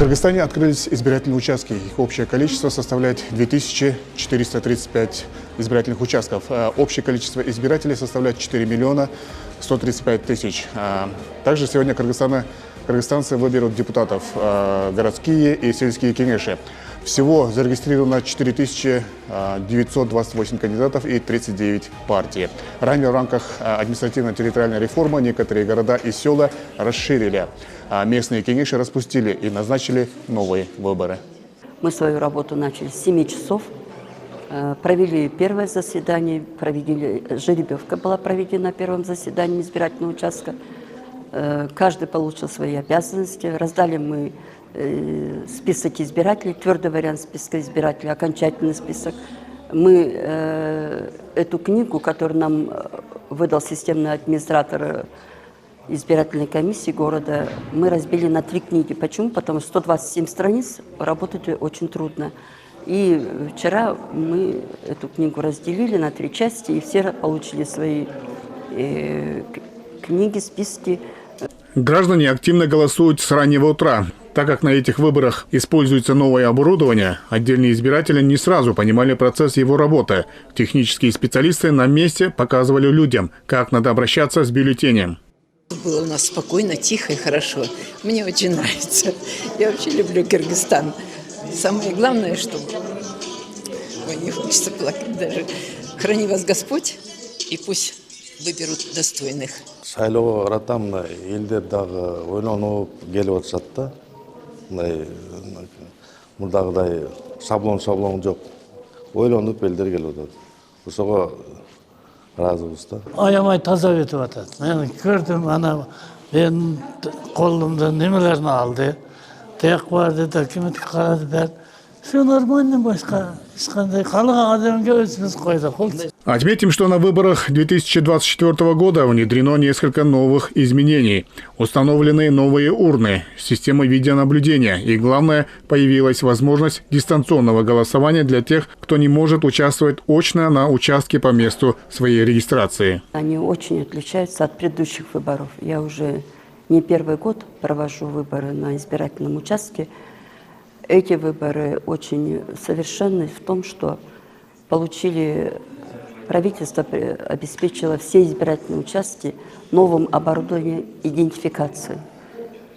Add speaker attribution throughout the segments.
Speaker 1: Кыргызстане открылись избирательные участки. Их общее количество составляет 2435 избирательных участков. Общее количество избирателей составляет 4 миллиона 135 тысяч. Также сегодня кыргызстанцы выберут депутатов городские и сельские кеңеши. Всего зарегистрировано 4928 кандидатов и 39 партий. Ранее в рамках административно-территориальной реформы некоторые города и села расширили. Местные кеңеши распустили и назначили новые выборы.
Speaker 2: Мы свою работу начали с 7 часов. Провели первое заседание, жеребьевка была проведена на первом заседании избирательного участка. Каждый получил свои обязанности. Раздали мы список избирателей, твердый вариант списка избирателей, окончательный список. Мы эту книгу, которую нам выдал системный администратор избирательной комиссии города, мы разбили на 3 книги. Почему? Потому что 127 страниц, работать очень трудно. И вчера мы эту книгу разделили на 3 части, и все получили свои книги, списки.
Speaker 1: Граждане активно голосуют с раннего утра. Так как на этих выборах используется новое оборудование, отдельные избиратели не сразу понимали процесс его работы. Технические специалисты на месте показывали людям, как надо обращаться с бюллетенем.
Speaker 3: Было у нас спокойно, тихо и хорошо. Мне очень нравится. Я вообще люблю Кыргызстан. Самое главное, что... Ой, не хочется плакать даже. Храни вас Господь, и пусть выберут достойных.
Speaker 4: Шайлоо ратам элдер дагы ойлонуп келип атышат да. Мындагыдай шаблон жок. Ойлонуп элдер келип атат. Ошого разыбыз да.
Speaker 5: Аямай таза өтүп атат. Мен көрдүм, ана мен колумда немелерин алды. Тек барды, документ карады бер. Все нормально, башка.
Speaker 1: Отметим, что на выборах 2024 года внедрено несколько новых изменений. Установлены новые урны, системы видеонаблюдения и, главное, появилась возможность дистанционного голосования для тех, кто не может участвовать очно на участке по месту своей регистрации.
Speaker 2: Они очень отличаются от предыдущих выборов. Я уже не первый год провожу выборы на избирательном участке. Эти выборы очень совершенны в том, что правительство обеспечило все избирательные участки новым оборудованием идентификации.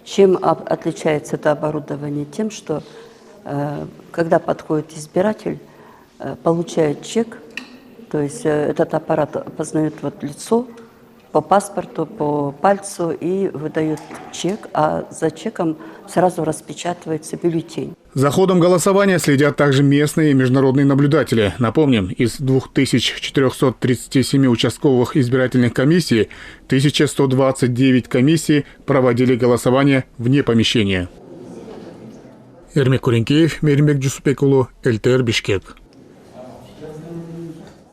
Speaker 2: Чем отличается это оборудование? Тем, что когда подходит избиратель, получает чек, то есть этот аппарат опознает лицо по паспорту, по пальцу и выдает чек, а за чеком сразу распечатывается бюллетень.
Speaker 1: За ходом голосования следят также местные и международные наблюдатели. Напомним, из 2437 участковых избирательных комиссий 1129 комиссий проводили голосование вне помещения. Эрмек Куренкеев, Меримбек Джусупекулу, ЛТР, Бишкек.